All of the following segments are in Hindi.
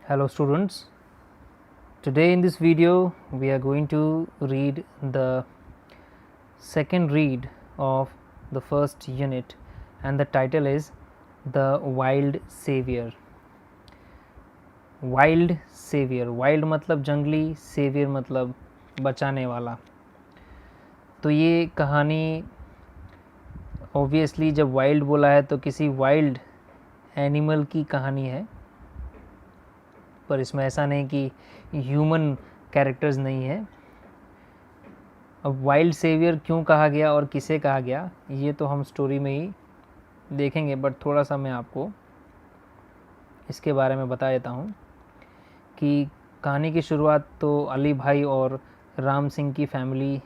Hello students, today in this video we are going to read the second read of the first unit and the title is The Wild Savior. Wild Savior, wild मतलब जंगली, savior मतलब बचाने वाला। तो ये कहानी ऑब्वियसली जब वाइल्ड बोला है तो किसी वाइल्ड एनिमल की कहानी है, पर इसमें ऐसा नहीं कि ह्यूमन कैरेक्टर्स नहीं है। अब वाइल्ड सेवियर क्यों कहा गया और किसे कहा गया ये तो हम स्टोरी में ही देखेंगे, बट थोड़ा सा मैं आपको इसके बारे में बता देता हूँ कि कहानी की शुरुआत तो अली भाई और राम सिंह की फैमिली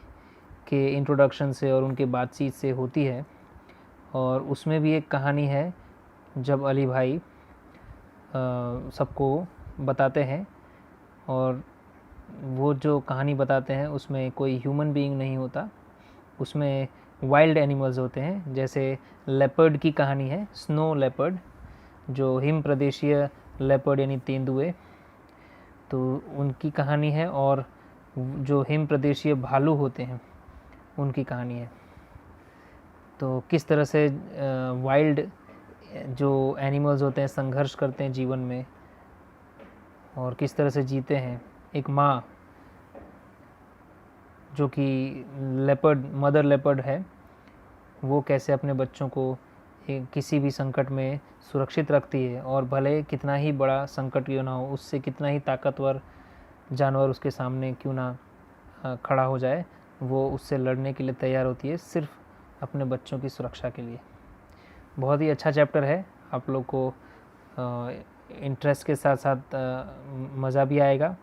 के इंट्रोडक्शन से और उनके बातचीत से होती है। और उसमें भी एक कहानी है जब अली भाई सबको बताते हैं, और वो जो कहानी बताते हैं उसमें कोई ह्यूमन बीइंग नहीं होता, उसमें वाइल्ड एनिमल्स होते हैं। जैसे लेपर्ड की कहानी है, स्नो लेपर्ड, जो हिम प्रदेशीय लेपर्ड यानी तेंदुए, तो उनकी कहानी है। और जो हिम प्रदेशीय भालू होते हैं उनकी कहानी है। तो किस तरह से वाइल्ड जो एनिमल्स होते हैं संघर्ष करते हैं जीवन में और किस तरह से जीते हैं। एक माँ जो कि लेपर्ड, मदर लेपर्ड है, वो कैसे अपने बच्चों को किसी भी संकट में सुरक्षित रखती है, और भले कितना ही बड़ा संकट क्यों ना हो, उससे कितना ही ताकतवर जानवर उसके सामने क्यों ना खड़ा हो जाए, वो उससे लड़ने के लिए तैयार होती है, सिर्फ अपने बच्चों की सुरक्षा के लिए। बहुत ही अच्छा चैप्टर है, आप लोग को इंटरेस्ट के साथ साथ मज़ा भी आएगा।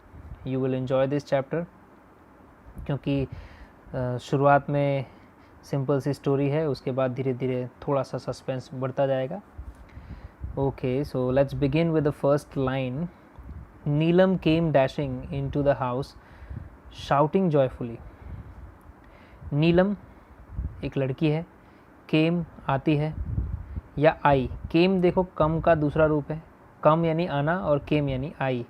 You will enjoy this chapter, क्योंकि शुरुआत में सिंपल सी स्टोरी है, उसके बाद धीरे धीरे थोड़ा सा सस्पेंस बढ़ता जाएगा। Okay, so let's begin with the first line. Neelam came dashing into the house shouting joyfully. Neelam एक लड़की है, केम आती है या आई। केम देखो कम का दूसरा रूप है, कम यानी आना और केम यानी आई।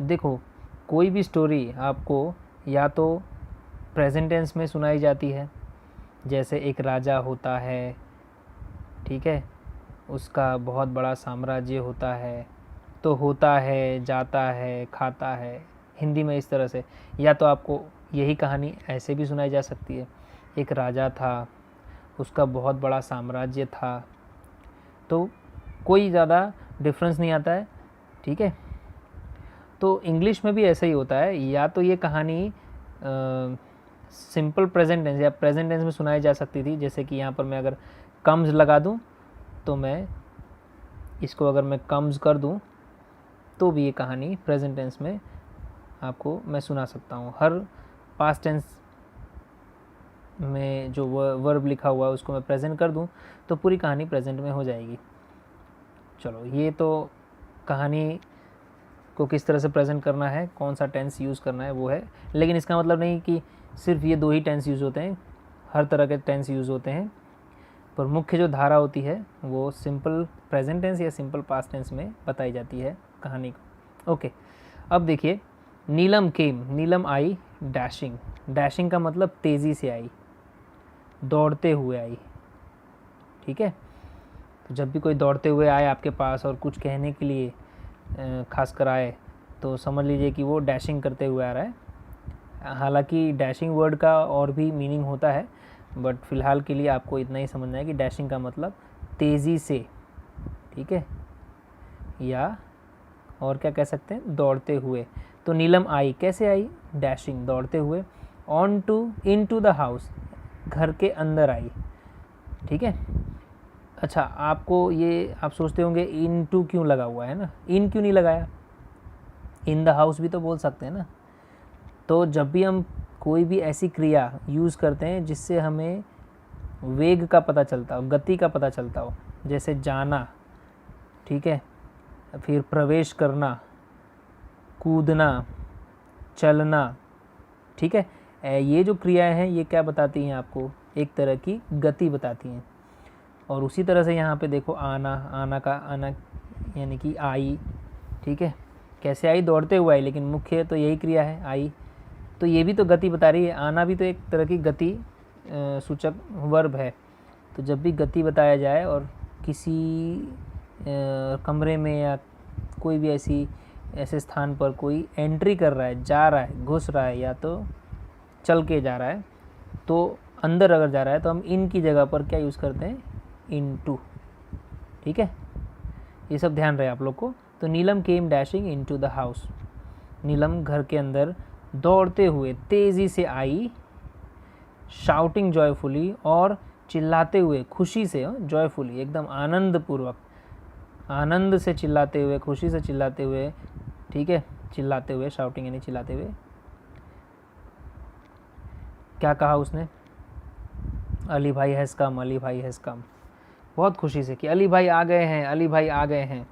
देखो कोई भी स्टोरी आपको या तो प्रेजेंट टेंस में सुनाई जाती है, जैसे एक राजा होता है, ठीक है, उसका बहुत बड़ा साम्राज्य होता है, तो होता है, जाता है, खाता है, हिंदी में इस तरह से। या तो आपको यही कहानी ऐसे भी सुनाई जा सकती है, एक राजा था, उसका बहुत बड़ा साम्राज्य था, तो कोई ज़्यादा डिफरेंस नहीं आता है, ठीक है। तो इंग्लिश में भी ऐसा ही होता है, या तो ये कहानी सिंपल प्रेजेंट टेंस या प्रेजेंट टेंस में सुनाई जा सकती थी, जैसे कि यहाँ पर मैं अगर कम्स लगा दूँ तो मैं इसको अगर मैं कम्स कर दूँ तो भी ये कहानी प्रेजेंट टेंस में आपको मैं सुना सकता हूँ। हर पास्ट टेंस में जो वर्ब लिखा हुआ है उसको मैं प्रेजेंट कर दूं तो पूरी कहानी प्रेजेंट में हो जाएगी। चलो, ये तो कहानी को किस तरह से प्रेजेंट करना है, कौन सा टेंस यूज़ करना है वो है, लेकिन इसका मतलब नहीं कि सिर्फ ये दो ही टेंस यूज़ होते हैं, हर तरह के टेंस यूज़ होते हैं, पर मुख्य जो धारा होती है वो सिंपल प्रेजेंट टेंस या सिंपल पास्ट टेंस में बताई जाती है कहानी को। ओके, अब देखिए, नीलम केम, नीलम आई, डैशिंग, डैशिंग का मतलब तेज़ी से आई, दौड़ते हुए आई, ठीक है। तो जब भी कोई दौड़ते हुए आए आपके पास और कुछ कहने के लिए खासकर आए, तो समझ लीजिए कि वो डैशिंग करते हुए आ रहा है। हालांकि डैशिंग वर्ड का और भी मीनिंग होता है, बट फ़िलहाल के लिए आपको इतना ही समझना है कि डैशिंग का मतलब तेज़ी से, ठीक है, या और क्या कह सकते हैं, दौड़ते हुए। तो नीलम आई, कैसे आई, डैशिंग, दौड़ते हुए, on to, into the house, घर के अंदर आई, ठीक है। अच्छा, आपको ये आप सोचते होंगे इन टू क्यों लगा हुआ है ना, इन क्यों नहीं लगाया, इन द हाउस भी तो बोल सकते हैं ना। तो जब भी हम कोई भी ऐसी क्रिया यूज़ करते हैं जिससे हमें वेग का पता चलता हो, गति का पता चलता हो, जैसे जाना, ठीक है, फिर प्रवेश करना, कूदना, चलना, ठीक है, ये जो क्रियाएं हैं ये क्या बताती हैं आपको, एक तरह की गति बताती हैं। और उसी तरह से यहाँ पे देखो आना, आना का आना यानी कि आई, ठीक है, कैसे आई, दौड़ते हुए आई, लेकिन मुख्य तो यही क्रिया है, आई। तो ये भी तो गति बता रही है, आना भी तो एक तरह की गति सूचक वर्ब है। तो जब भी गति बताया जाए और किसी कमरे में या कोई भी ऐसे स्थान पर कोई एंट्री कर रहा है, जा रहा है, घुस रहा है, या तो चल के जा रहा है, तो अंदर अगर जा रहा है तो हम इन की जगह पर क्या यूज़ करते हैं, इनटू। ठीक है, ये सब ध्यान रहे आप लोग को। तो नीलम came dashing into the house, नीलम घर के अंदर दौड़ते हुए तेज़ी से आई, शाउटिंग जॉयफुली, और चिल्लाते हुए, खुशी से, जॉयफुली एकदम आनंद पूर्वक, आनंद से चिल्लाते हुए, खुशी से चिल्लाते हुए। ठीक है, चिल्लाते हुए, शाउटिंग यानी चिल्लाते हुए। क्या कहा उसने, अली भाई हैज़ कम, अली भाई हैज़ कम, बहुत खुशी से कि अली भाई आ गए हैं, अली भाई आ गए हैं।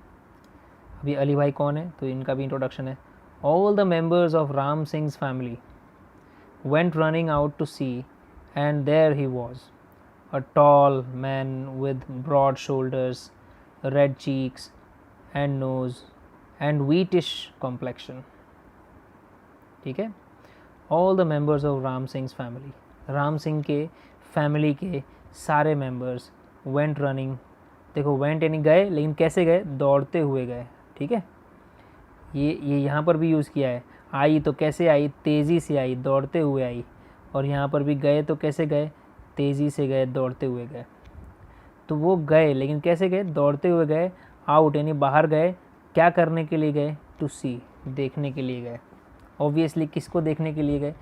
अभी अली भाई कौन है, तो इनका भी इंट्रोडक्शन है। All the members of Ram Singh's family went running out to see, and there he was, a tall man with broad shoulders, red cheeks and nose and wheatish complexion. ठीक है, all the members of Ram Singh's family, Ram Singh के फैमिली के सारे मेंबर्स, वेंट रनिंग, देखो वेंट यानी गए, लेकिन कैसे गए, दौड़ते हुए गए। ठीक है, ये यहाँ पर भी यूज़ किया है। आई तो कैसे आई, तेज़ी से आई, दौड़ते हुए आई, और यहाँ पर भी गए तो कैसे गए, तेज़ी से गए, दौड़ते हुए गए। तो वो गए, लेकिन कैसे गए, दौड़ते हुए गए। आउट यानी बाहर गए, क्या करने के लिए गए, टू सी, देखने के लिए गए। ऑब्वियसली किसको देखने के लिए गए,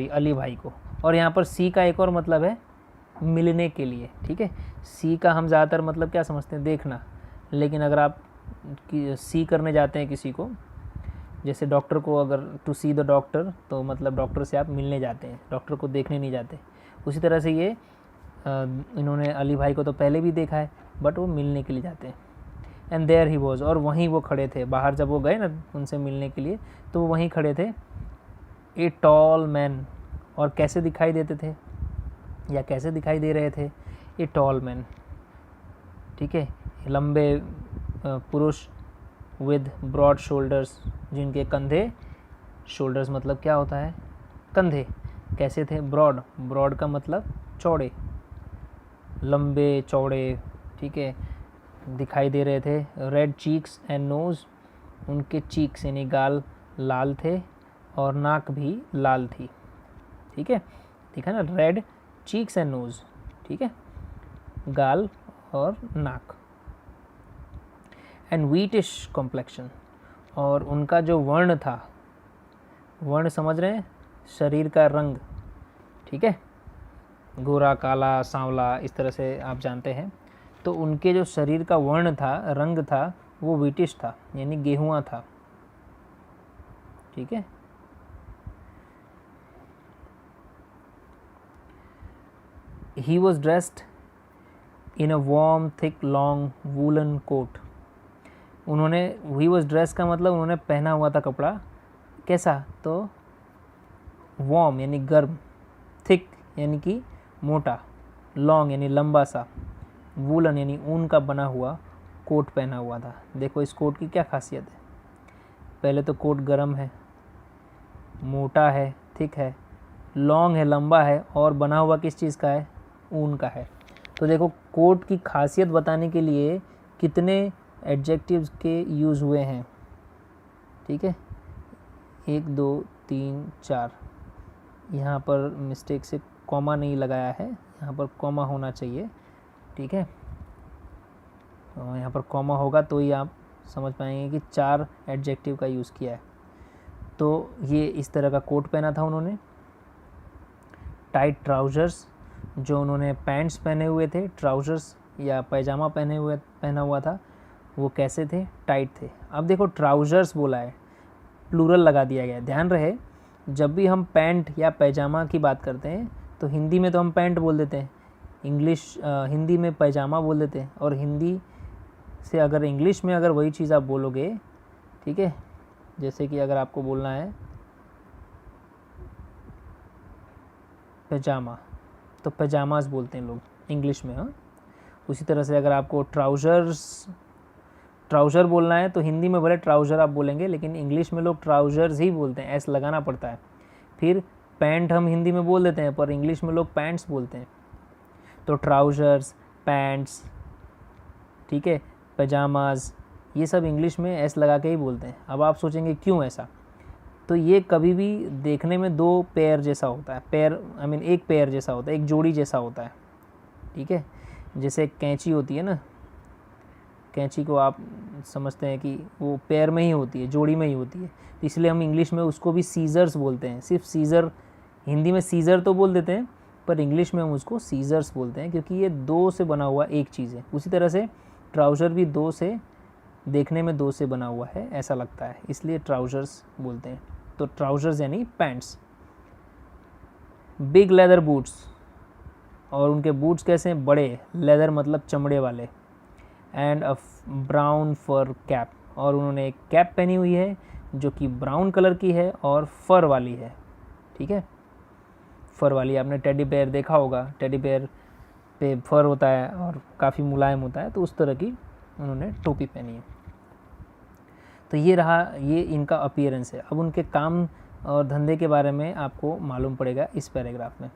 अली भाई को। और यहाँ पर सी का एक और मतलब है, मिलने के लिए। ठीक है, सी का हम ज़्यादातर मतलब क्या समझते हैं, देखना, लेकिन अगर आप सी करने जाते हैं किसी को, जैसे डॉक्टर को, अगर टू सी द डॉक्टर, तो मतलब डॉक्टर से आप मिलने जाते हैं, डॉक्टर को देखने नहीं जाते। उसी तरह से ये इन्होंने अली भाई को तो पहले भी देखा है, बट वो मिलने के लिए जाते हैं। एंड देयर ही वॉज, और वहीं वो खड़े थे, बाहर जब वो गए ना उनसे मिलने के लिए, तो वो वहीं खड़े थे। ए टॉल मैन, और कैसे दिखाई देते थे, या कैसे दिखाई दे रहे थे, ए टॉल मैन। ठीक है, लंबे पुरुष, विद ब्रॉड शोल्डर्स, जिनके कंधे, शोल्डर्स मतलब क्या होता है, कंधे, कैसे थे, ब्रॉड, ब्रॉड का मतलब चौड़े, लंबे चौड़े। ठीक है, दिखाई दे रहे थे। रेड चीक्स एंड नोज़, उनके चीक्स यानी गाल लाल थे, और नाक भी लाल थी। ठीक है, दिखा ना, रेड चीक्स एंड नोज़। ठीक है, गाल और नाक। एंड व्हीटिश कॉम्प्लेक्शन, और उनका जो वर्ण था, वर्ण समझ रहे हैं, शरीर का रंग। ठीक है, गोरा, काला, सांवला, इस तरह से आप जानते हैं। तो उनके जो शरीर का वर्ण था, रंग था, वो व्हीटिश था, यानी गेहुआ था। ठीक है, he was dressed in a warm thick long woollen coat, उन्होंने, ही वॉज ड्रेस का मतलब उन्होंने पहना हुआ था कपड़ा, कैसा, तो वार्म यानी गर्म, थिक यानी कि मोटा, लॉन्ग यानी लंबा सा, वूलन यानी ऊन का बना हुआ कोट पहना हुआ था। देखो इस कोट की क्या खासियत है, पहले तो कोट गर्म है, मोटा है, थिक है, लॉन्ग है, लंबा है, और बना हुआ किस चीज़ का है, ऊन का है। तो देखो कोट की खासियत बताने के लिए कितने एडजेक्टिव्स के यूज़ हुए हैं। ठीक है, 1 2 3 4, यहाँ पर मिस्टेक से कॉमा नहीं लगाया है, यहाँ पर कॉमा होना चाहिए। ठीक है, तो यहाँ पर कॉमा होगा तो ही आप समझ पाएंगे कि 4 एडजेक्टिव का यूज़ किया है। तो ये इस तरह का कोट पहना था उन्होंने। टाइट ट्राउज़र्स, जो उन्होंने पैंट्स पहने हुए थे, ट्राउज़र्स या पैजामा पहना हुआ था, वो कैसे थे, टाइट थे। अब देखो ट्राउज़र्स बोला है, प्लूरल लगा दिया गया है। ध्यान रहे, जब भी हम पैंट या पैजामा की बात करते हैं तो हिंदी में तो हम पैंट बोल देते हैं, हिंदी में पैजामा बोल देते हैं, और हिंदी से अगर इंग्लिश में अगर वही चीज़ आप बोलोगे, ठीक है, जैसे कि अगर आपको बोलना है पैजामा, तो पैजामाज बोलते हैं लोग इंग्लिश में। हाँ, उसी तरह से अगर आपको ट्राउज़र्स ट्राउज़र बोलना है तो हिंदी में भले ट्राउज़र आप बोलेंगे, लेकिन इंग्लिश में लोग ट्राउज़र्स ही बोलते हैं, एस लगाना पड़ता है। फिर पैंट हम हिंदी में बोल देते हैं, पर इंग्लिश में लोग पैंट्स बोलते हैं। तो ट्राउज़र्स, पैंट्स, ठीक है, पजामाज, ये सब इंग्लिश में एस लगा के ही बोलते हैं। अब आप सोचेंगे क्यों ऐसा, तो ये कभी भी देखने में दो पेयर जैसा होता है, पेयर आई मीन एक पेयर जैसा होता है, एक जोड़ी जैसा होता है, ठीक है। जैसे कैंची होती है ना, कैंची को आप समझते हैं कि वो पेयर में ही होती है, जोड़ी में ही होती है, इसलिए हम इंग्लिश में उसको भी सीजर्स बोलते हैं। सिर्फ सीज़र, हिंदी में सीज़र तो बोल देते हैं, पर इंग्लिश में हम उसको सीजर्स बोलते हैं, क्योंकि ये दो से बना हुआ एक चीज़ है। उसी तरह से ट्राउज़र भी दो से, देखने में दो से बना हुआ है ऐसा लगता है, इसलिए ट्राउज़र्स बोलते हैं। तो ट्राउज़र्स यानी पैंट्स। बिग लेदर बूट्स, और उनके बूट्स कैसे हैं, बड़े, लेदर मतलब चमड़े वाले, and a brown fur cap, और उन्होंने एक कैप पहनी हुई है जो कि ब्राउन कलर की है और फर वाली है, ठीक है। फर वाली, आपने टेडी बेयर देखा होगा, टेडी बेयर पे फर होता है और काफ़ी मुलायम होता है, तो उस तरह की उन्होंने टोपी पहनी है। तो ये रहा, ये इनका अपीयरेंस है। अब उनके काम और धंधे के बारे में आपको मालूम पड़ेगा इस पैराग्राफ में।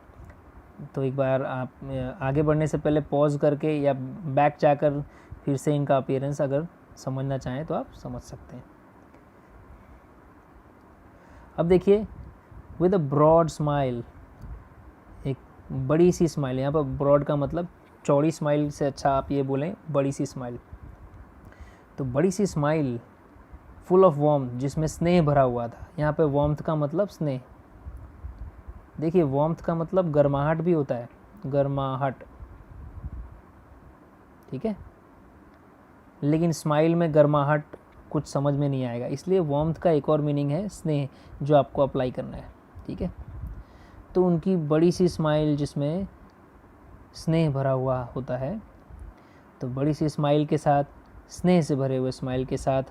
तो एक बार आप आगे बढ़ने से पहले पॉज करके या बैक जाकर फिर से इनका अपीयरेंस अगर समझना चाहें तो आप समझ सकते हैं। अब देखिए, विद अ ब्रॉड स्माइल, एक बड़ी सी स्माइल, यहाँ पर ब्रॉड का मतलब चौड़ी स्माइल से अच्छा आप ये बोलें बड़ी सी स्माइल। तो बड़ी सी स्माइल, फुल ऑफ वार्मथ, जिसमें स्नेह भरा हुआ था। यहाँ पे वार्मथ का मतलब स्नेह। देखिए, वार्मथ का मतलब गर्माहट भी होता है, गर्माहट, ठीक है, लेकिन स्माइल में गर्माहट कुछ समझ में नहीं आएगा, इसलिए वार्मथ का एक और मीनिंग है स्नेह, जो आपको अप्लाई करना है, ठीक है। तो उनकी बड़ी सी स्माइल जिसमें स्नेह भरा हुआ होता है, तो बड़ी सी स्माइल के साथ, स्नेह से भरे हुए स्माइल के साथ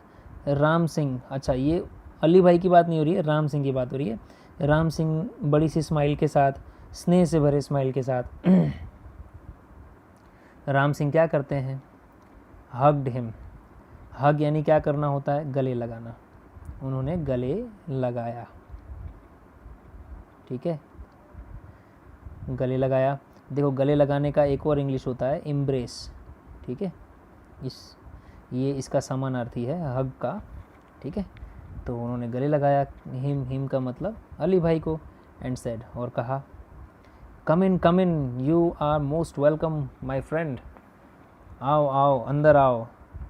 राम सिंह, अच्छा ये अली भाई की बात नहीं हो रही है, राम सिंह की बात हो रही है। राम सिंह बड़ी सी स्माइल के साथ, स्नेह से भरे स्माइल के साथ राम सिंह क्या करते हैं, हग्ड हिम। हग यानी क्या करना होता है, गले लगाना। उन्होंने गले लगाया, ठीक है, गले लगाया। देखो, गले लगाने का एक और इंग्लिश होता है एम्ब्रेस, ठीक है, ये इसका समानार्थी है हग का, ठीक है। तो उन्होंने गले लगाया, हिम का मतलब अली भाई को, एंड सेड, और कहा, come in, you are most welcome my friend, आओ आओ, अंदर आओ,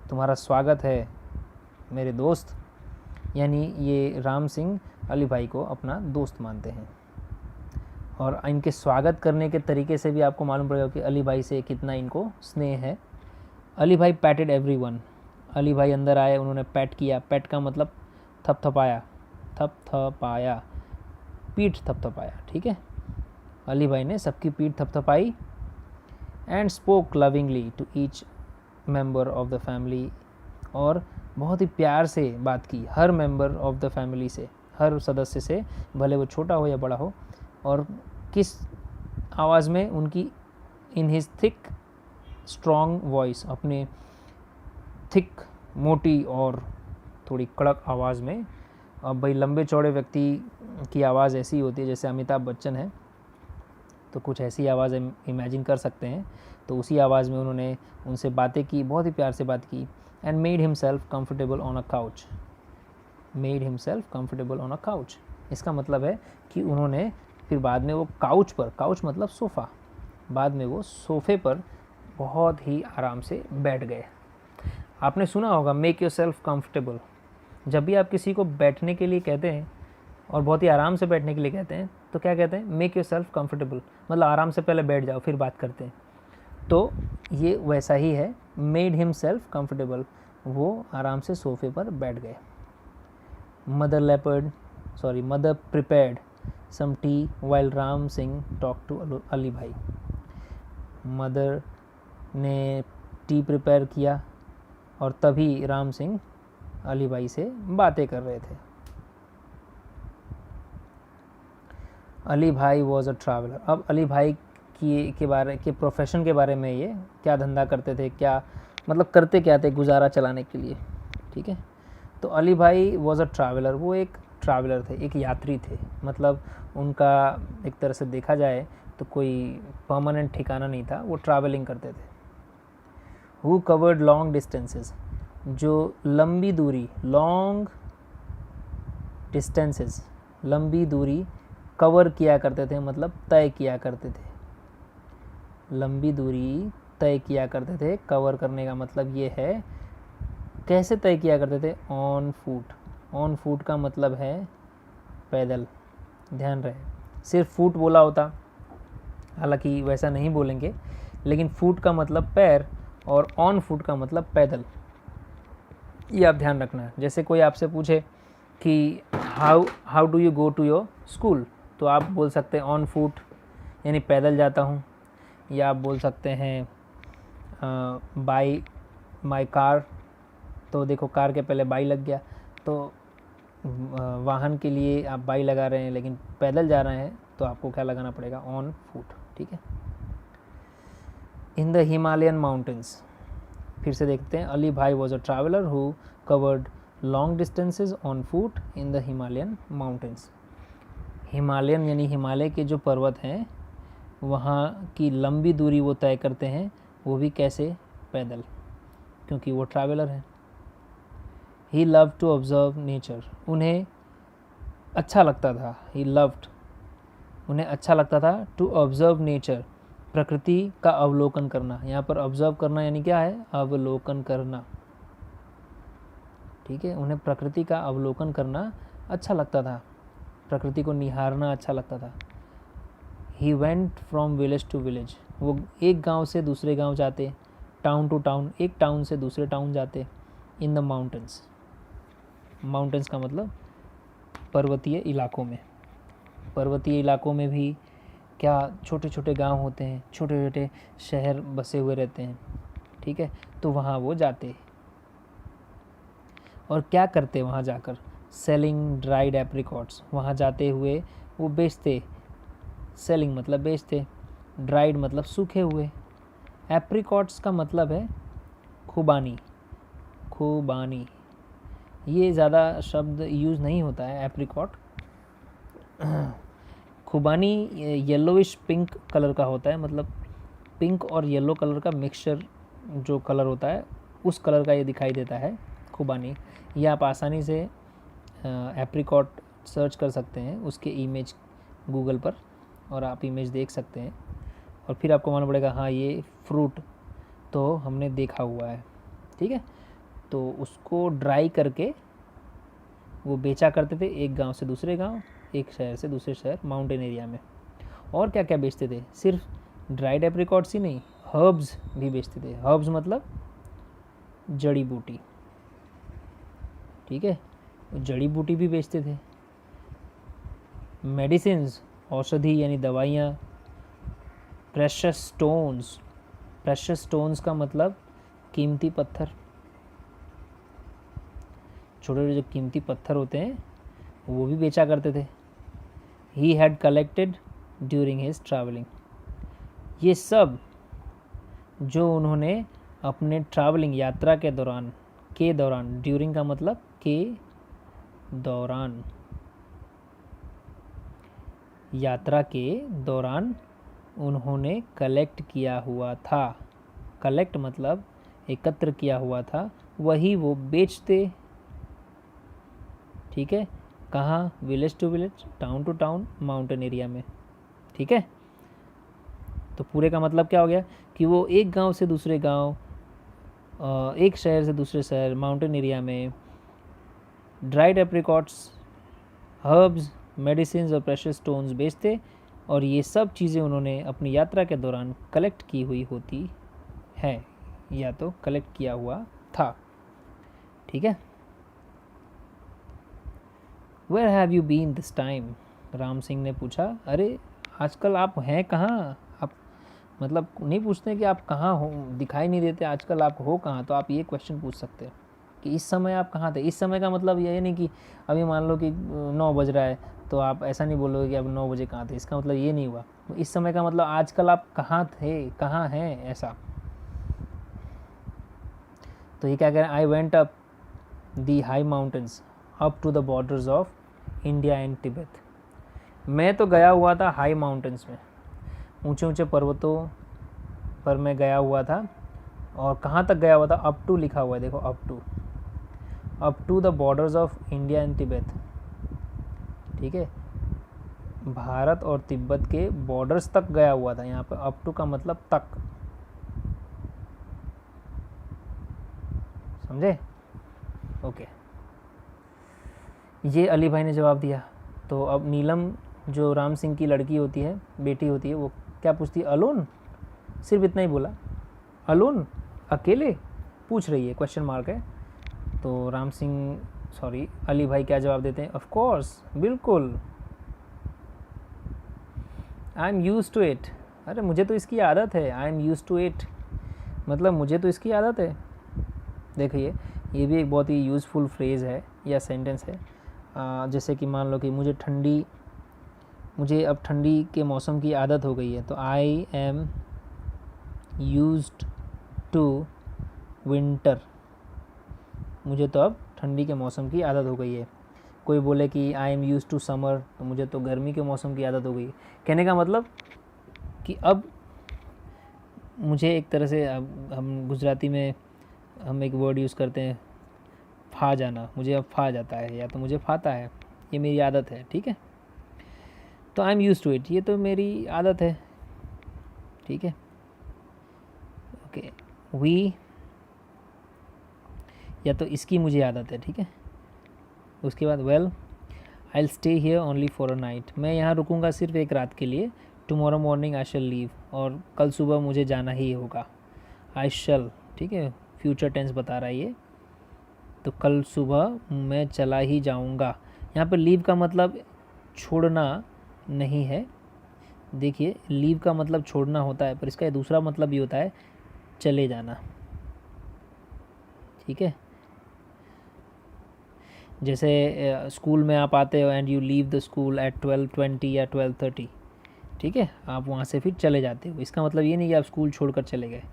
तुम्हारा स्वागत है मेरे दोस्त। यानी ये राम सिंह अली भाई को अपना दोस्त मानते हैं, और इनके स्वागत करने के तरीके से भी आपको मालूम पड़ेगा कि अली भाई से कितना इनको स्नेह है। अली भाई पैटेड एवरीवन, अली भाई अंदर आए, उन्होंने पैट किया। पैट का मतलब थपथपाया, थपथपाया, पीठ थपथपाया, ठीक है। अली भाई ने सबकी पीठ थपथपाई। And spoke lovingly to each member of the family, और बहुत ही प्यार से बात की हर मेंबर ऑफ द फैमिली से, हर सदस्य से, भले वो छोटा हो या बड़ा हो। और किस आवाज़ में, उनकी in his thick strong voice, अपने थिक, मोटी और थोड़ी कड़क आवाज़ में। अब भाई लंबे चौड़े व्यक्ति की आवाज़ ऐसी होती है, जैसे अमिताभ बच्चन है, तो कुछ ऐसी आवाज़ इमेजिन कर सकते हैं। तो उसी आवाज़ में उन्होंने उनसे बातें की, बहुत ही प्यार से बात की। And made himself comfortable on a couch, made himself comfortable on a couch, इसका मतलब है कि उन्होंने फिर बाद में वो काउच पर, काउच मतलब सोफ़ा, बाद में वो सोफ़े पर बहुत ही आराम से बैठ गए। आपने सुना होगा मेक योर सेल्फ कंफर्टेबल। जब भी आप किसी को बैठने के लिए कहते हैं और बहुत ही आराम से बैठने के लिए कहते हैं, तो क्या कहते हैं, मेक योर सेल्फ कंफर्टेबल, मतलब आराम से पहले बैठ जाओ फिर बात करते हैं। तो ये वैसा ही है, मेड हिम सेल्फ कंफर्टेबल, वो आराम से सोफ़े पर बैठ गए। Mother prepared some tea while Ram Singh talk to Ali Bhai. Mother ने टी प्रिपेयर किया और तभी राम सिंह अली भाई से बातें कर रहे थे। अली भाई वॉज अ ट्रैवलर। अब अली भाई के प्रोफेशन के बारे में, ये क्या धंधा करते थे, क्या मतलब करते क्या थे गुजारा चलाने के लिए, ठीक है। तो अली भाई वॉज अ ट्रैवलर, वो एक ट्रैवलर थे, एक यात्री थे, मतलब उनका एक तरह से देखा जाए तो कोई परमानेंट ठिकाना नहीं था, वो ट्रैवलिंग करते थे। हु कवर्ड लॉन्ग डिस्टेंसेस, जो लंबी दूरी, लॉन्ग डिस्टेंसेस, लंबी दूरी कवर किया करते थे, मतलब तय किया करते थे, लंबी दूरी तय किया करते थे। कवर करने का मतलब ये है कैसे तय किया करते थे, ऑन फूट। ऑन फूट का मतलब है पैदल, ध्यान रहे, सिर्फ फूट बोला होता, हालांकि वैसा नहीं बोलेंगे, लेकिन फूट का मतलब पैर और ऑन फूट का मतलब पैदल, ये आप ध्यान रखना है। जैसे कोई आपसे पूछे कि how do you go to your school, तो आप बोल सकते हैं ऑन फूट, यानी पैदल जाता हूँ, या आप बोल सकते हैं बाय माई कार, तो देखो कार के पहले बाई लग गया, तो वाहन के लिए आप बाई लगा रहे हैं, लेकिन पैदल जा रहे हैं तो आपको क्या लगाना पड़ेगा, ऑन फूट, ठीक है। इन द हिमालयन माउंटेन्स, फिर से देखते हैं, अली भाई was a traveller who covered long distances on foot in the Himalayan mountains. Himalayan यानी हिमालय के जो पर्वत हैं वहाँ की लंबी दूरी वो तय करते हैं, वो भी कैसे, पैदल, क्योंकि वो ट्रैवलर हैं। ही लव टू ऑब्जर्व नेचर, उन्हें अच्छा लगता था, ही लव्ड, उन्हें अच्छा लगता था टू ऑब्जर्व नेचर, प्रकृति का अवलोकन करना। यहाँ पर ऑब्जर्व करना यानी क्या है, अवलोकन करना, ठीक है। उन्हें प्रकृति का अवलोकन करना अच्छा लगता था, प्रकृति को निहारना अच्छा लगता था। He went from village to village, वो एक गांव से दूसरे गांव जाते, टाउन टू टाउन, एक टाउन से दूसरे टाउन जाते। इन द माउंटेन्स, माउंटेन्स का मतलब पर्वतीय इलाकों में, पर्वतीय इलाकों में भी क्या छोटे छोटे गांव होते हैं, छोटे छोटे शहर बसे हुए रहते हैं, ठीक है। तो वहाँ वो जाते और क्या करते वहाँ जाकर, सेलिंग ड्राइड एप्रिकॉट्स, वहाँ जाते हुए वो बेचते, सेलिंग मतलब बेचते, ड्राइड मतलब सूखे हुए, एप्रिकॉट्स का मतलब है खुबानी, खुबानी, ये ज़्यादा शब्द यूज़ नहीं होता है एप्रिकॉट। खुबानी येलोइश पिंक कलर का होता है, मतलब पिंक और येलो कलर का मिक्सचर जो कलर होता है उस कलर का ये दिखाई देता है खुबानी। ये आप आसानी से एप्रिकॉट सर्च कर सकते हैं, उसके इमेज गूगल पर, और आप इमेज देख सकते हैं और फिर आपको मालूम पड़ेगा हाँ ये फ्रूट तो हमने देखा हुआ है, ठीक है। तो उसको ड्राई करके वो बेचा करते थे, एक गांव से दूसरे गांव, एक शहर से दूसरे शहर, माउंटेन एरिया में। और क्या क्या बेचते थे, सिर्फ ड्राइड एप्रिकॉट्स ही नहीं, हर्ब्स भी बेचते थे। हर्ब्स मतलब जड़ी बूटी, ठीक है, जड़ी बूटी भी बेचते थे। मेडिसिन्स, औषधि यानी दवाइयाँ। प्रेशस स्टोन्स, प्रेशस स्टोन्स का मतलब कीमती पत्थर, छोटे छोटे जो कीमती पत्थर होते हैं वो भी बेचा करते थे। He had collected during his travelling, ये सब जो उन्होंने अपने ट्रैवलिंग यात्रा के दौरान, के दौरान, ड्यूरिंग का मतलब के दौरान, यात्रा के दौरान उन्होंने कलेक्ट किया हुआ था, कलेक्ट मतलब एकत्र किया हुआ था, वही वो बेचते, ठीक है। कहाँ, village to village, town to town, mountain area में, ठीक है। तो पूरे का मतलब क्या हो गया कि वो एक गांव से दूसरे गांव, एक शहर से दूसरे शहर, माउंटेन एरिया में ड्राइड एप्रिकॉट्स, हर्ब्स, मेडिसिन और प्रेशस स्टोन्स बेचते, और ये सब चीज़ें उन्होंने अपनी यात्रा के दौरान कलेक्ट की हुई होती है, या तो कलेक्ट किया हुआ था, ठीक है। Where have you been this time, Ram Singh ने पूछा, अरे आजकल आप हैं कहाँ, आप मतलब नहीं पूछते कि आप कहाँ हो, दिखाई नहीं देते आजकल, आप हो कहाँ, तो आप ये क्वेश्चन पूछ सकते हो कि इस समय आप कहाँ थे। इस समय का मतलब ये नहीं कि अभी मान लो कि 9 बज रहा है तो आप ऐसा नहीं बोलोगे कि अब 9 बजे कहाँ थे, इसका मतलब ये नहीं हुआ। इस समय का मतलब आजकल आप कहाँ थे, कहाँ हैं, ऐसा। तो ये क्या कह रहे हैं, I went up the high mountains up to the borders of India and Tibet. मैं तो गया हुआ था हाई माउंटेन्स में, ऊंचे ऊंचे पर्वतों पर मैं गया हुआ था। और कहाँ तक गया हुआ था, अप टू लिखा हुआ है, देखो up to the borders of India and Tibet. ठीक है, भारत और तिब्बत के बॉर्डर्स तक गया हुआ था। यहाँ पर अप टू का मतलब तक, समझे? ओके, ये अली भाई ने जवाब दिया। तो अब नीलम जो राम सिंह की लड़की होती है, बेटी होती है, वो क्या पूछती है, अलोन? सिर्फ इतना ही बोला, अलोन, अकेले पूछ रही है, क्वेश्चन मार्क है। तो अली भाई क्या जवाब देते हैं, ऑफ कोर्स, बिल्कुल, I am use to it. अरे मुझे तो इसकी आदत है, I am use to it मतलब मुझे तो इसकी आदत है। देखिए, ये भी एक बहुत ही यूज़फुल फ्रेज़ है या सेंटेंस है। जैसे कि मान लो कि मुझे अब ठंडी के मौसम की आदत हो गई है, तो I am used to winter. मुझे तो अब ठंडी के मौसम की आदत हो गई है। कोई बोले कि I am used to summer, तो मुझे तो गर्मी के मौसम की आदत हो गई। कहने का मतलब कि अब मुझे एक तरह से, अब हम गुजराती में हम एक वर्ड यूज़ करते हैं, फा जाना, मुझे अब फा जाता है या तो मुझे फाता है, ये मेरी आदत है। ठीक है, तो I am use to it, ये तो मेरी आदत है। ठीक है, ओके, वी, या तो इसकी मुझे आदत है। ठीक है, उसके बाद well, I will stay here only for a night, मैं यहाँ रुकूंगा सिर्फ एक रात के लिए। Tomorrow morning I shall leave, और कल सुबह मुझे जाना ही होगा। आई शैल, ठीक है, फ्यूचर टेंस बता रहा है ये, तो कल सुबह मैं चला ही जाऊंगा। यहाँ पर लीव का मतलब छोड़ना नहीं है। देखिए, लीव का मतलब छोड़ना होता है, पर इसका दूसरा मतलब भी होता है चले जाना। ठीक है, जैसे स्कूल में आप आते हो and you leave the school eight 12:20 या 12:30। ठीक है, आप वहाँ से फिर चले जाते हो। इसका मतलब ये नहीं कि आप स्कूल छोड़कर चले गए,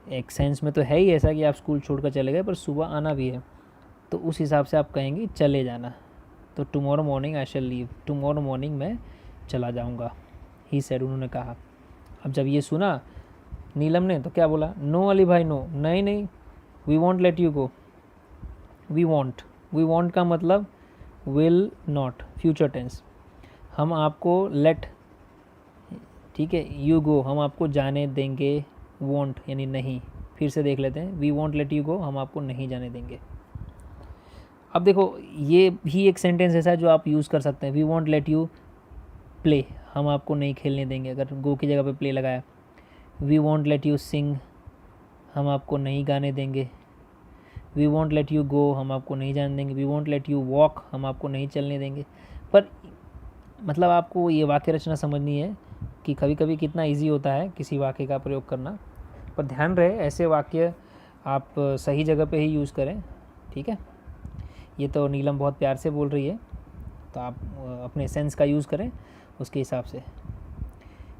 एक सेंस में तो है ही ऐसा कि आप स्कूल छोड़कर चले गए, पर सुबह आना भी है, तो उस हिसाब से आप कहेंगे चले जाना। तो tomorrow morning I shall leave, tomorrow morning मैं चला जाऊँगा, ही सेड, उन्होंने कहा। अब जब ये सुना नीलम ने तो क्या बोला, नो अली भाई नो, नहीं नहीं, we won't let you go. We won't का मतलब विल नॉट, फ्यूचर टेंस, हम आपको लेट, ठीक है, यू गो, हम आपको जाने देंगे, वॉन्ट यानी नहीं। फिर से देख लेते हैं, we won't let you go, हम आपको नहीं जाने देंगे। अब देखो, ये भी एक सेंटेंस ऐसा है जो आप यूज़ कर सकते हैं। We won't let you play, हम आपको नहीं खेलने देंगे, अगर गो की जगह पे प्ले लगाया। We won't let you sing, हम आपको नहीं गाने देंगे। We won't let you go, हम आपको नहीं जाने देंगे। We won't let you walk, हम आपको नहीं चलने देंगे। पर मतलब आपको ये वाक्य रचना समझनी है कि कभी कभी कितना इजी होता है किसी वाक्य का प्रयोग करना, पर ध्यान रहे ऐसे वाक्य आप सही जगह पे ही यूज़ करें। ठीक है, ये तो नीलम बहुत प्यार से बोल रही है, तो आप अपने सेंस का यूज़ करें उसके हिसाब से।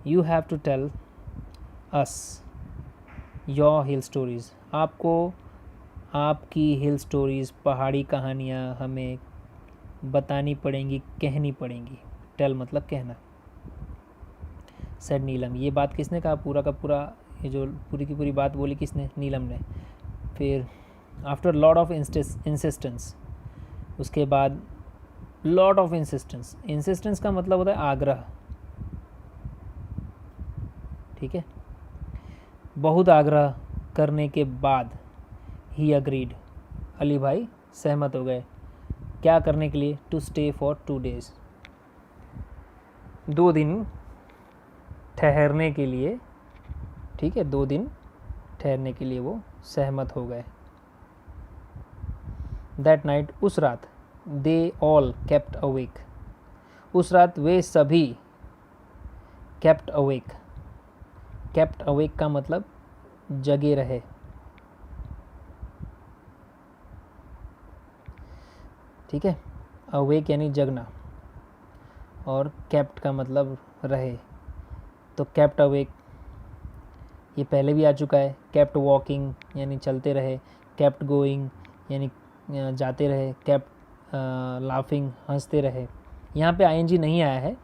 You have to tell us your hill stories, आपको आपकी हिल स्टोरीज़, पहाड़ी कहानियाँ हमें बतानी पड़ेंगी, कहनी पड़ेंगी। टेल मतलब कहना। सेड नीलम, ये बात किसने कहा, पूरा का पूरा, ये जो पूरी की पूरी बात बोली किसने, नीलम ने। फिर आफ्टर लॉट ऑफ इंसिस्टेंस, उसके बाद लॉट ऑफ इंसिस्टेंस, इंसिस्टेंस का मतलब होता है आग्रह। ठीक है, बहुत आग्रह करने के बाद ही अग्रीड, अली भाई सहमत हो गए। क्या करने के लिए, टू स्टे फॉर 2 days, 2 दिन ठहरने के लिए। ठीक है, 2 दिन ठहरने के लिए वो सहमत हो गए। दैट नाइट, उस रात, दे ऑल केप्ट अवेक, उस रात वे सभी, केप्ट अवेक, केप्ट अवेक का मतलब जगे रहे। ठीक है, अवेक यानी जगना, और केप्ट का मतलब रहे, तो केप्ट अवेक ये पहले भी आ चुका है। केप्ट वॉकिंग यानी चलते रहे, kept going यानी जाते रहे, kept laughing हंसते रहे। यहाँ पे ing नहीं आया है,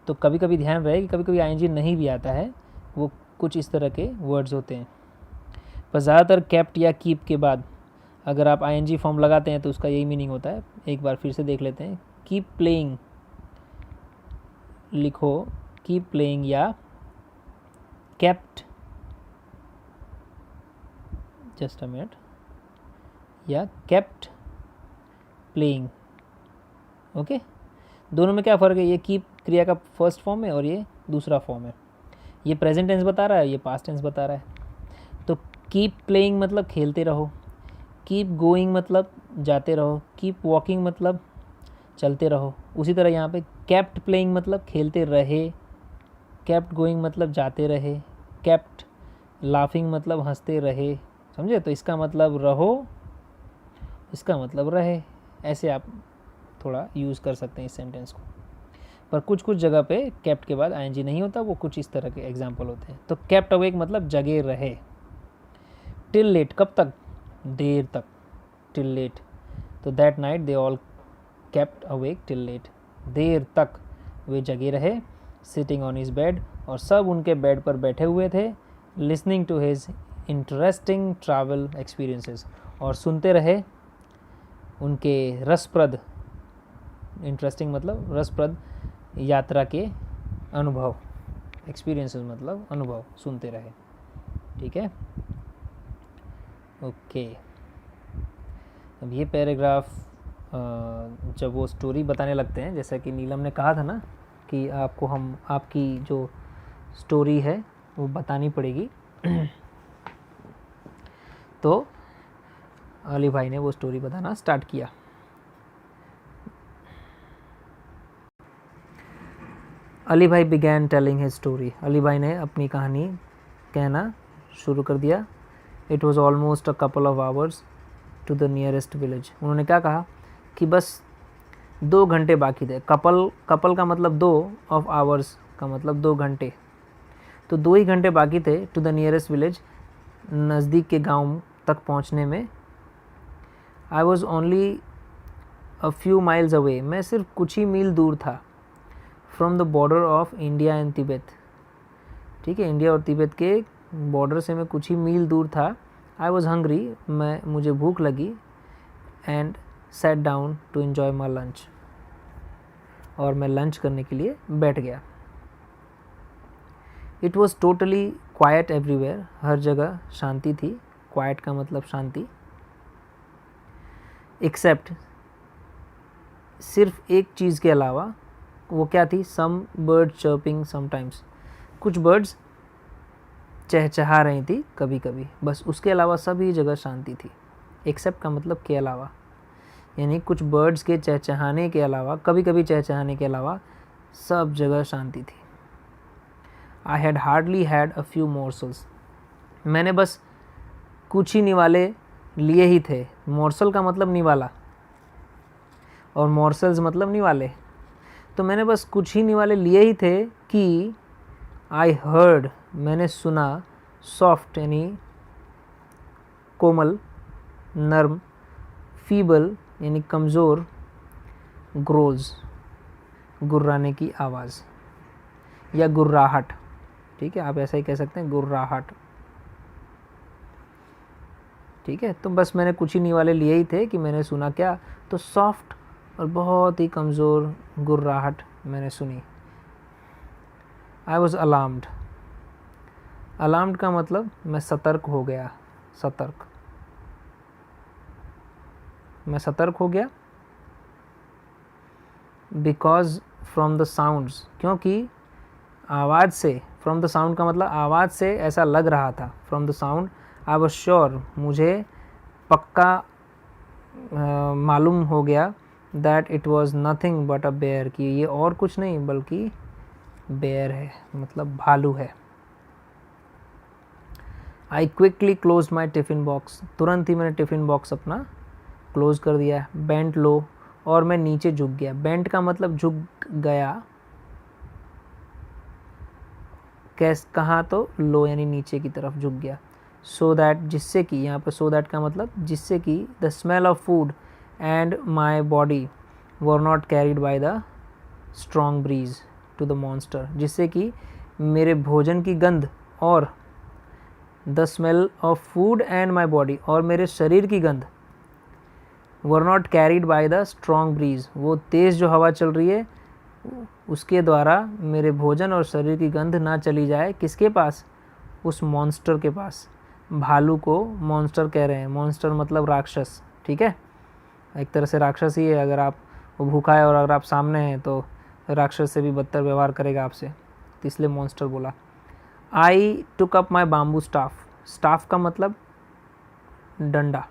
तो कभी कभी ध्यान रहे कि कभी कभी ing नहीं भी आता है, वो कुछ इस तरह के वर्ड्स होते हैं। पर ज़्यादातर kept या keep के बाद अगर आप ing फॉर्म लगाते हैं तो उसका यही मीनिंग होता है। एक बार फिर से देख लेते हैं। कीप प्लेइंग लिखो, कीप प्लेइंग या kept, जस्ट अ मिनट, या kept प्लेइंग। ओके, दोनों में क्या फ़र्क है? ये कीप क्रिया का फर्स्ट फॉर्म है और ये दूसरा फॉर्म है। ये प्रेजेंट टेंस बता रहा है, ये पास्ट टेंस बता रहा है। तो कीप प्लेइंग मतलब खेलते रहो, कीप गोइंग मतलब जाते रहो, कीप वॉकिंग मतलब चलते रहो। उसी तरह यहाँ पे केप्ट प्लेइंग मतलब खेलते रहे, केप्ट गोइंग मतलब जाते रहे, केप्ट लाफिंग मतलब हंसते रहे। समझे? तो इसका मतलब रहो, इसका मतलब रहे। ऐसे आप थोड़ा यूज़ कर सकते हैं इस सेंटेंस को। पर कुछ कुछ जगह पे केप्ट के बाद आईएनजी नहीं होता, वो कुछ इस तरह के एग्जाम्पल होते हैं। तो केप्ट अवेक मतलब जगे रहे। टिल लेट कब तक? देर तक, टिल लेट। तो that night they all kept awake till late, देर तक वे जगे रहे। सिटिंग ऑन हिज बेड, और सब उनके बेड पर बैठे हुए थे। Listening to his interesting travel experiences, और सुनते रहे उनके रसप्रद, इंटरेस्टिंग मतलब रसप्रद यात्रा के अनुभव, एक्सपीरियंसेस मतलब अनुभव, सुनते रहे। ठीक है, ओके। अब ये पैराग्राफ जब वो स्टोरी बताने लगते हैं, जैसा कि नीलम ने कहा था ना कि आपको हम आपकी जो स्टोरी है वो बतानी पड़ेगी तो अली भाई ने वो स्टोरी बताना स्टार्ट किया। Ali Bhai began telling his story, Ali Bhai ने अपनी कहानी कहना शुरू कर दिया। It was almost a couple of hours to the nearest village. उन्होंने क्या कहा कि बस 2 घंटे बाकी थे। कपल का मतलब 2, ऑफ आवर्स का मतलब 2 घंटे, तो 2 ही घंटे बाकी थे टू द नियरेस्ट विलेज, नज़दीक के गांव तक पहुंचने में। I was only a few miles away, मैं सिर्फ कुछ ही मील दूर था। From the border of India and Tibet, ठीक है, इंडिया और तिब्बत के बॉर्डर से मैं कुछ ही मील दूर था। आई वॉज हंग्री, मुझे भूख लगी। And sat down to enjoy my lunch, और मैं लंच करने के लिए बैठ गया। It was totally quiet everywhere, हर जगह शांति थी। क्वाइट का मतलब शांति। एक्सेप्ट, सिर्फ एक चीज़ के अलावा, वो क्या थी? सम बर्ड चर्पिंग समटाइम्स, कुछ बर्ड्स चहचहा रही थी कभी कभी, बस उसके अलावा सभी जगह शांति थी। एक्सेप्ट का मतलब के अलावा, यानी कुछ बर्ड्स के चहचहाने के अलावा, कभी कभी चहचहाने के अलावा सब जगह शांति थी। I had hardly had a few morsels, मैंने बस कुछ ही निवाले लिए ही थे। मोर्सल का मतलब निवाला, और मोर्सल्स मतलब निवाले। तो मैंने बस कुछ ही निवाले लिए ही थे कि आई हर्ड, मैंने सुना, सॉफ्ट यानी कोमल, नर्म, फीबल यानी कमज़ोर, ग्रोल्स गुर्राने की आवाज़ या गुर्राहट। ठीक है, आप ऐसा ही कह सकते हैं, गुर्राहट। ठीक है, तो बस मैंने कुछ ही निवाले लिए ही थे कि मैंने सुना क्या? तो सॉफ्ट और बहुत ही कमज़ोर गुर्राहट मैंने सुनी। आई वॉज अलार्म्ड, अलार्म्ड का मतलब मैं सतर्क हो गया, सतर्क, मैं सतर्क हो गया। बिकॉज फ्रॉम द साउंड्स, क्योंकि आवाज़ से, फ्रॉम द साउंड का मतलब आवाज़ से ऐसा लग रहा था। From the sound I was sure, मुझे पक्का मालूम हो गया, that it was nothing but a bear, कि ये और कुछ नहीं बल्कि बेयर है, मतलब भालू है। I quickly close my tiffin box, तुरंत ही मैंने टिफ़िन बॉक्स अपना क्लोज कर दिया। बेंट लो, और मैं नीचे झुक गया। बेंट का मतलब झुक गया, कहाँ? तो लो यानी नीचे की तरफ झुक गया। सो दैट, जिससे कि, यहाँ पर सो दैट का मतलब जिससे कि the smell of food and my body were not carried by the strong breeze to the monster, जिससे कि मेरे भोजन की गंध और the smell of food and my body, और मेरे शरीर की गंध, were not carried by the strong breeze, वो तेज़ जो हवा चल रही है उसके द्वारा मेरे भोजन और शरीर की गंध ना चली जाए, किसके पास, उस मॉन्स्टर के पास। भालू को मॉन्स्टर कह रहे हैं, मॉन्स्टर मतलब राक्षस, ठीक है, एक तरह से राक्षस ही है। अगर आप वो भूखा है और अगर आप सामने हैं तो राक्षस से भी बदतर व्यवहार करेगा आपसे, तो इसलिए मॉन्स्टर बोला। I took up my bamboo staff, staff का मतलब डंडा,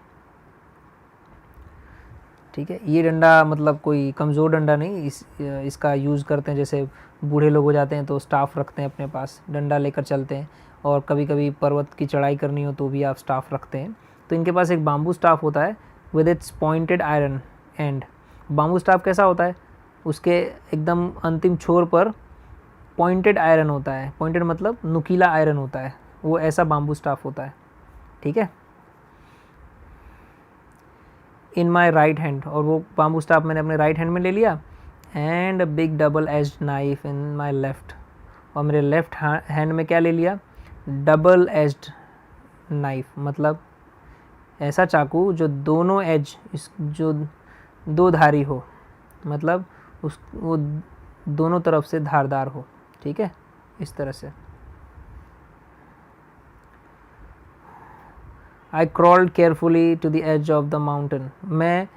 ठीक है, ये डंडा मतलब कोई कमज़ोर डंडा नहीं, इसका यूज़ करते हैं, जैसे बूढ़े लोग हो जाते हैं तो स्टाफ रखते हैं अपने पास, डंडा लेकर चलते हैं, और कभी कभी पर्वत की चढ़ाई करनी हो तो भी आप स्टाफ रखते हैं। तो इनके पास एक बाम्बू स्टाफ होता है with its pointed iron and. Bamboo staff कैसा होता है, उसके एकदम अंतिम छोर पर पॉइंटेड आयरन होता है, पॉइंटेड मतलब नुकीला आयरन होता है, वो ऐसा बाम्बू स्टाफ होता है, ठीक है। इन माई राइट हैंड, और वो बाम्बू स्टाफ मैंने अपने राइट हैंड में ले लिया, and big double edged knife in my left, और मेरे लेफ्ट हैंड में क्या ले लिया, डबल एज्ड नाइफ, मतलब ऐसा चाकू जो दोनों एज, इस जो दो धारी हो, मतलब वो दोनों तरफ से धारदार हो, ठीक है, इस तरह से। I crawled carefully to the edge of the mountain, मैं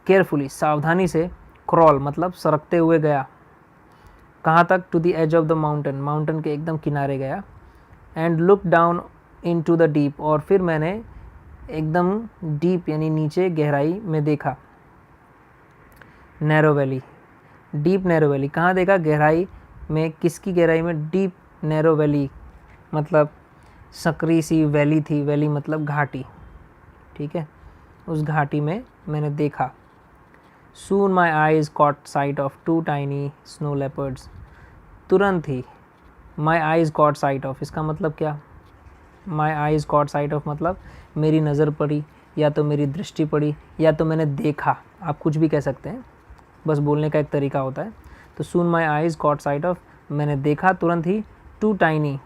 केयरफुली सावधानी से, क्रॉल मतलब सरकते हुए गया, कहाँ तक, to the edge of the mountain, mountain के एकदम किनारे गया, and look down into the deep, और फिर मैंने एकदम डीप यानी नीचे गहराई में देखा, narrow valley, deep narrow valley, कहाँ देखा, गहराई में, किसकी गहराई में, डीप नैरो वैली मतलब सकरी सी वैली थी, वैली मतलब घाटी, ठीक है, उस घाटी में मैंने देखा। Soon my eyes caught sight of 2 tiny snow leopards, तुरंत ही my eyes caught sight of, इसका मतलब क्या, my eyes caught sight of मतलब मेरी नज़र पड़ी, या तो मेरी दृष्टि पड़ी, या तो मैंने देखा, आप कुछ भी कह सकते हैं, बस बोलने का एक तरीका होता है। तो soon my eyes caught sight of, मैंने देखा तुरंत ही, 2 टाइनी,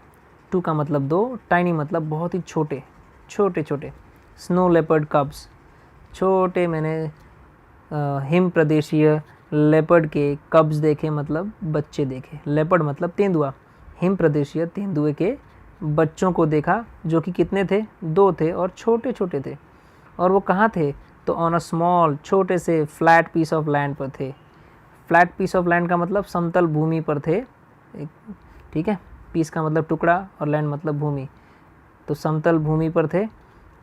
2 का मतलब 2, टाइनी मतलब बहुत ही छोटे, छोटे छोटे, स्नो लेपर्ड कब्स, छोटे, मैंने हिम प्रदेशीय लेपर्ड के कब्स देखे, मतलब बच्चे देखे, लेपर्ड मतलब तेंदुआ, हिम प्रदेशीय तेंदुए के बच्चों को देखा, जो कि कितने थे, 2 थे और छोटे छोटे थे, और वो कहाँ थे, तो ऑन अ स्मॉल, छोटे से फ्लैट पीस ऑफ लैंड पर थे। फ्लैट पीस ऑफ लैंड का मतलब समतल भूमि पर थे, ठीक है, पीस का मतलब टुकड़ा और लैंड मतलब भूमि, तो समतल भूमि पर थे।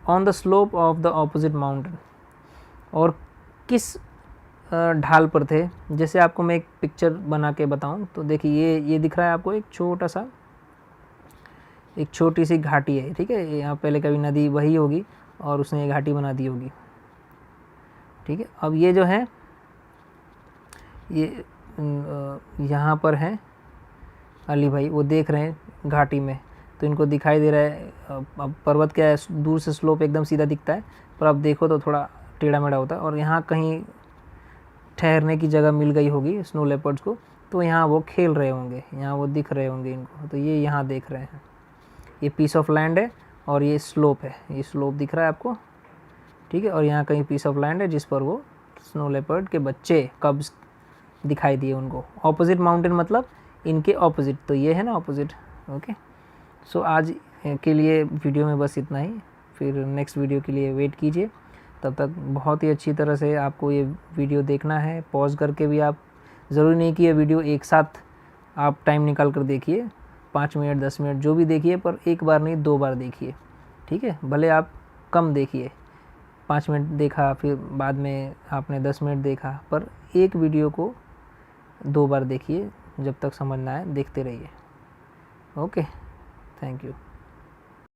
On the slope of the opposite mountain, और किस ढाल पर थे, जैसे आपको मैं एक पिक्चर बना के बताऊं तो देखिए, ये दिख रहा है आपको, एक छोटा सा, एक छोटी सी घाटी है, ठीक है, यहाँ पहले कभी नदी बही होगी और उसने ये घाटी बना दी होगी, ठीक है। अब ये जो है, ये यहाँ पर है अली भाई, वो देख रहे हैं घाटी में, तो इनको दिखाई दे रहा है, अब पर्वत क्या है, दूर से स्लोप एकदम सीधा दिखता है, पर अब देखो तो थोड़ा टेढ़ा मेढ़ा होता है, और यहाँ कहीं ठहरने की जगह मिल गई होगी स्नो लेपर्ड्स को, तो यहाँ वो खेल रहे होंगे, यहाँ वो दिख रहे होंगे इनको, तो ये यहाँ देख रहे हैं, ये पीस ऑफ लैंड है और ये स्लोप है, ये स्लोप दिख रहा है आपको, ठीक है, और यहाँ कहीं पीस ऑफ लैंड है जिस पर वो स्नो लेपर्ड के बच्चे, कब्स दिखाई दिए उनको। ऑपोजिट माउंटेन मतलब इनके ऑपोजिट, तो ये है ना ऑपोजिट, ओके। सो आज के लिए वीडियो में बस इतना ही, फिर नेक्स्ट वीडियो के लिए वेट कीजिए, तब तक बहुत ही अच्छी तरह से आपको ये वीडियो देखना है, पॉज करके भी, आप ज़रूरी नहीं कि ये वीडियो एक साथ आप टाइम निकाल कर देखिए, 5 मिनट 10 मिनट जो भी देखिए, पर एक बार नहीं 2 बार देखिए, ठीक है, भले आप कम देखिए, 5 मिनट देखा फिर बाद में आपने 10 मिनट देखा, पर एक वीडियो को 2 बार देखिए, जब तक समझ ना आए देखते रहिए, ओके, थैंक यू।